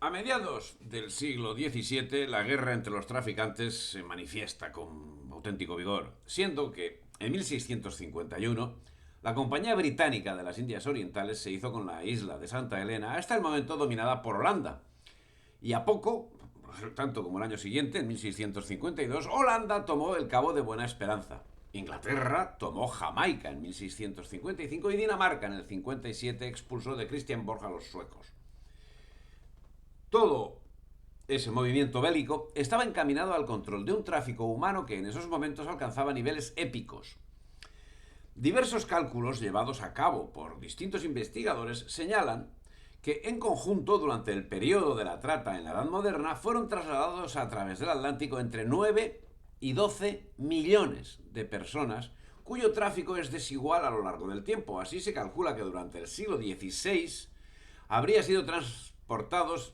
A mediados del siglo XVII, la guerra entre los traficantes se manifiesta con auténtico vigor, siendo que en 1651 la Compañía Británica de las Indias Orientales se hizo con la isla de Santa Helena, hasta el momento dominada por Holanda. Y a poco, tanto como el año siguiente, en 1652, Holanda tomó el Cabo de Buena Esperanza. Inglaterra tomó Jamaica en 1655 y Dinamarca en el 57 expulsó de Christian Borg a los suecos. Todo ese movimiento bélico estaba encaminado al control de un tráfico humano que en esos momentos alcanzaba niveles épicos. Diversos cálculos llevados a cabo por distintos investigadores señalan que en conjunto durante el periodo de la trata en la Edad Moderna fueron trasladados a través del Atlántico entre 9 y 12 millones de personas cuyo tráfico es desigual a lo largo del tiempo. Así se calcula que durante el siglo XVI habría sido transportados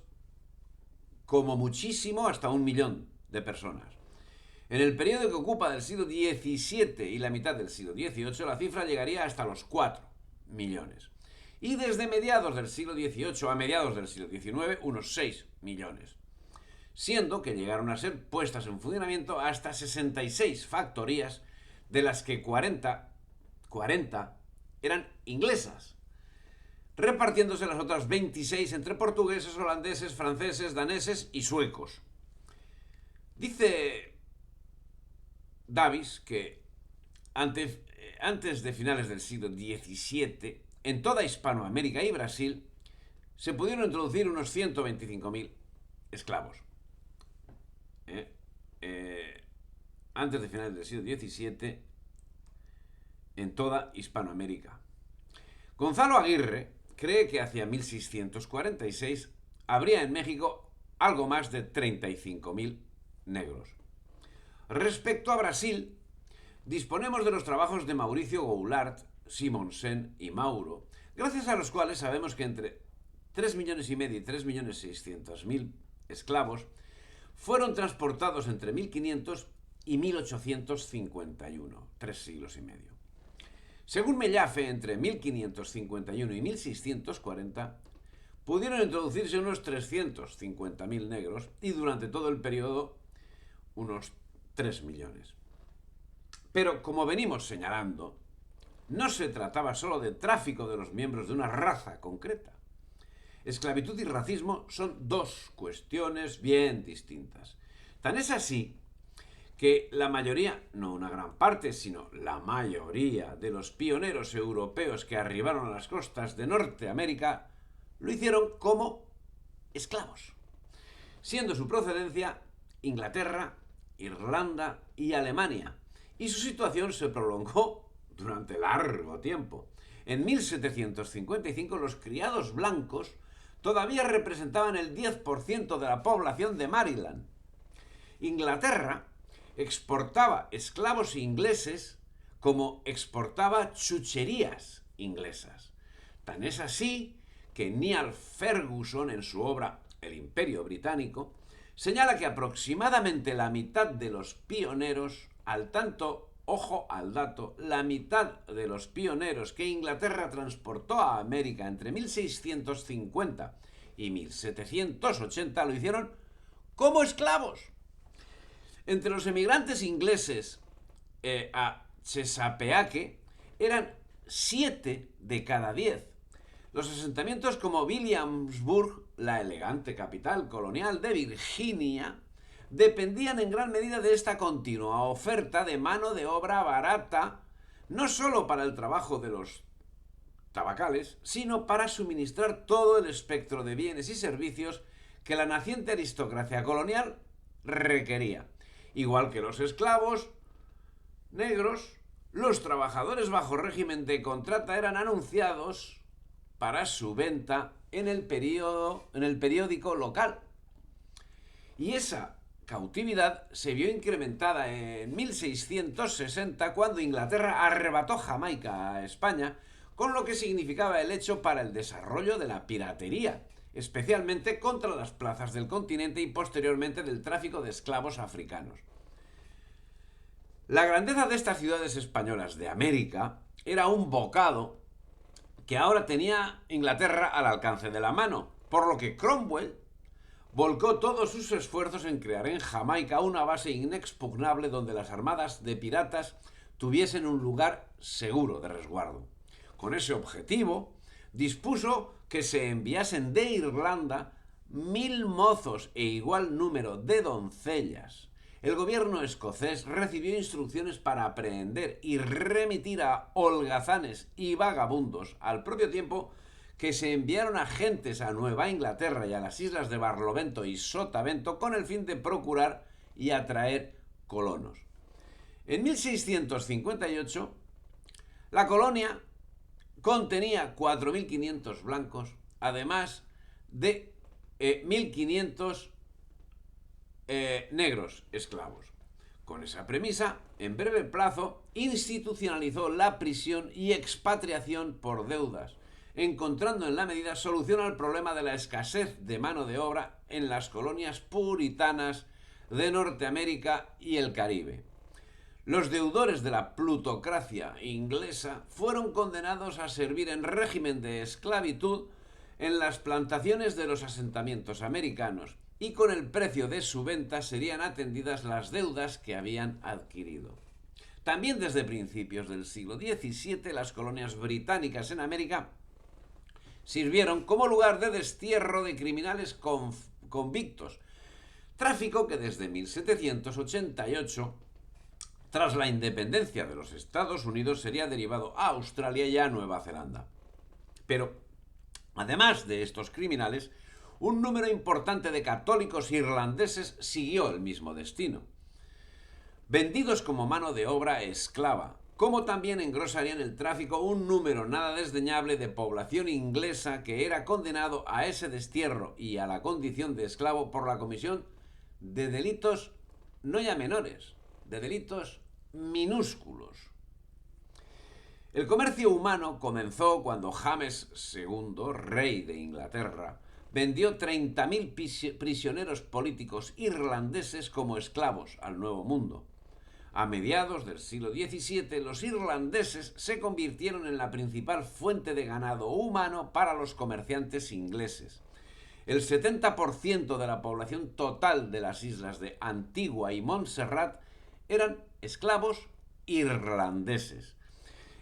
como muchísimo hasta 1 millón de personas. En el periodo que ocupa del siglo XVII y la mitad del siglo XVIII, la cifra llegaría hasta los 4 millones. Y desde mediados del siglo XVIII a mediados del siglo XIX, unos 6 millones. Siendo que llegaron a ser puestas en funcionamiento hasta 66 factorías, de las que 40 eran inglesas, repartiéndose las otras 26 entre portugueses, holandeses, franceses, daneses y suecos. Dice Davis que antes de finales del siglo XVII, en toda Hispanoamérica y Brasil, se pudieron introducir unos 125.000 esclavos. Antes de finales del siglo XVII, en toda Hispanoamérica. Gonzalo Aguirre cree que hacia 1646 habría en México algo más de 35.000 negros. Respecto a Brasil, disponemos de los trabajos de Mauricio Goulart, Simonsen y Mauro, gracias a los cuales sabemos que entre 3,5 millones y 3.600.000 esclavos fueron transportados entre 1500 y 1851, 3 siglos y medio. Según Mellafe, entre 1551 y 1640 pudieron introducirse unos 350.000 negros y durante todo el periodo unos 3 millones. Pero, como venimos señalando, no se trataba solo de tráfico de los miembros de una raza concreta. Esclavitud y racismo son dos cuestiones bien distintas. Tan es así que la mayoría, no una gran parte, sino la mayoría de los pioneros europeos que arribaron a las costas de Norteamérica lo hicieron como esclavos, siendo su procedencia Inglaterra, Irlanda y Alemania, y su situación se prolongó durante largo tiempo. En 1755 los criados blancos todavía representaban el 10% de la población de Maryland. Inglaterra exportaba esclavos ingleses como exportaba chucherías inglesas. Tan es así que Niall Ferguson, en su obra El Imperio Británico, señala que aproximadamente la mitad de los pioneros, al tanto, ojo al dato, la mitad de los pioneros que Inglaterra transportó a América entre 1650 y 1780 lo hicieron como esclavos. Entre los emigrantes ingleses a Chesapeake eran 7 de cada 10. Los asentamientos como Williamsburg, la elegante capital colonial de Virginia, dependían en gran medida de esta continua oferta de mano de obra barata, no solo para el trabajo de los tabacales, sino para suministrar todo el espectro de bienes y servicios que la naciente aristocracia colonial requería. Igual que los esclavos negros, los trabajadores bajo régimen de contrata eran anunciados para su venta en el periódico local. Y esa cautividad se vio incrementada en 1660 cuando Inglaterra arrebató Jamaica a España, con lo que significaba el hecho para el desarrollo de la piratería, especialmente contra las plazas del continente y posteriormente del tráfico de esclavos africanos. La grandeza de estas ciudades españolas de América era un bocado que ahora tenía Inglaterra al alcance de la mano, por lo que Cromwell volcó todos sus esfuerzos en crear en Jamaica una base inexpugnable donde las armadas de piratas tuviesen un lugar seguro de resguardo. Con ese objetivo, dispuso que se enviasen de Irlanda 1000 mozos e igual número de doncellas. El gobierno escocés recibió instrucciones para aprehender y remitir a holgazanes y vagabundos, al propio tiempo que se enviaron agentes a Nueva Inglaterra y a las islas de Barlovento y Sotavento con el fin de procurar y atraer colonos. En 1658, la colonia contenía 4.500 blancos, además de 1.500 negros esclavos. Con esa premisa, en breve plazo, institucionalizó la prisión y expatriación por deudas, encontrando en la medida solución al problema de la escasez de mano de obra en las colonias puritanas de Norteamérica y el Caribe. Los deudores de la plutocracia inglesa fueron condenados a servir en régimen de esclavitud en las plantaciones de los asentamientos americanos y con el precio de su venta serían atendidas las deudas que habían adquirido. También desde principios del siglo XVII las colonias británicas en América sirvieron como lugar de destierro de criminales convictos, tráfico que desde 1788, tras la independencia de los Estados Unidos, sería derivado a Australia y a Nueva Zelanda. Pero, además de estos criminales, un número importante de católicos irlandeses siguió el mismo destino, vendidos como mano de obra esclava, como también engrosarían el tráfico un número nada desdeñable de población inglesa que era condenado a ese destierro y a la condición de esclavo por la comisión de delitos no ya menores, de delitos minúsculos. El comercio humano comenzó cuando James II, rey de Inglaterra, vendió 30.000 prisioneros políticos irlandeses como esclavos al Nuevo Mundo. A mediados del siglo XVII, los irlandeses se convirtieron en la principal fuente de ganado humano para los comerciantes ingleses. El 70% de la población total de las islas de Antigua y Montserrat eran esclavos irlandeses.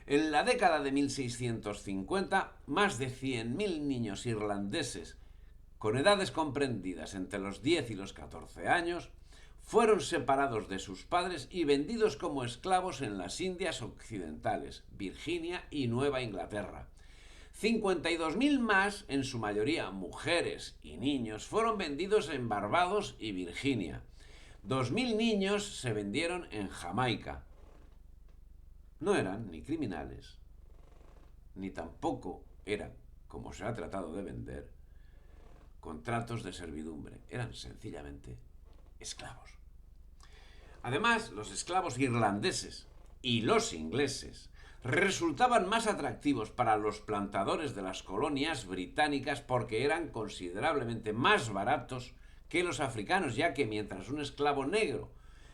En la década de 1650, más de 100.000 niños irlandeses con edades comprendidas entre los 10 y los 14 años fueron separados de sus padres y vendidos como esclavos en las Indias Occidentales, Virginia y Nueva Inglaterra. 52.000 más, en su mayoría mujeres y niños, fueron vendidos en Barbados y Virginia. 2.000 niños se vendieron en Jamaica. No eran ni criminales, ni tampoco eran, como se ha tratado de vender, contratos de servidumbre. Eran sencillamente esclavos. Además, los esclavos irlandeses y los ingleses resultaban más atractivos para los plantadores de las colonias británicas porque eran considerablemente más baratos que los africanos, ya que mientras un esclavo negro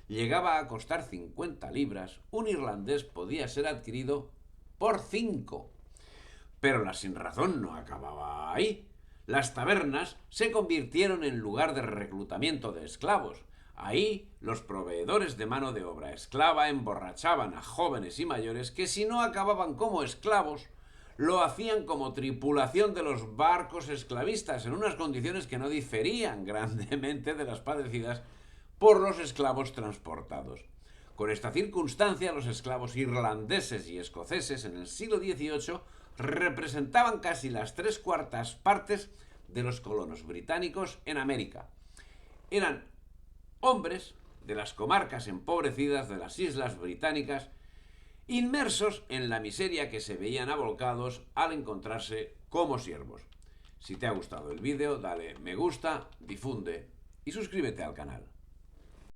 llegaba a costar 50 libras, un irlandés podía ser adquirido por 5. Pero la sinrazón no acababa ahí. Las tabernas se convirtieron en lugar de reclutamiento de esclavos. Ahí los proveedores de mano de obra esclava emborrachaban a jóvenes y mayores que, si no acababan como esclavos, lo hacían como tripulación de los barcos esclavistas en unas condiciones que no diferían grandemente de las padecidas por los esclavos transportados. Con esta circunstancia, los esclavos irlandeses y escoceses en el siglo XVIII representaban casi las 3/4 partes de los colonos británicos en América. Eran hombres de las comarcas empobrecidas de las islas británicas, inmersos en la miseria que se veían abolcados al encontrarse como siervos. Si te ha gustado el vídeo, dale me gusta, difunde y suscríbete al canal.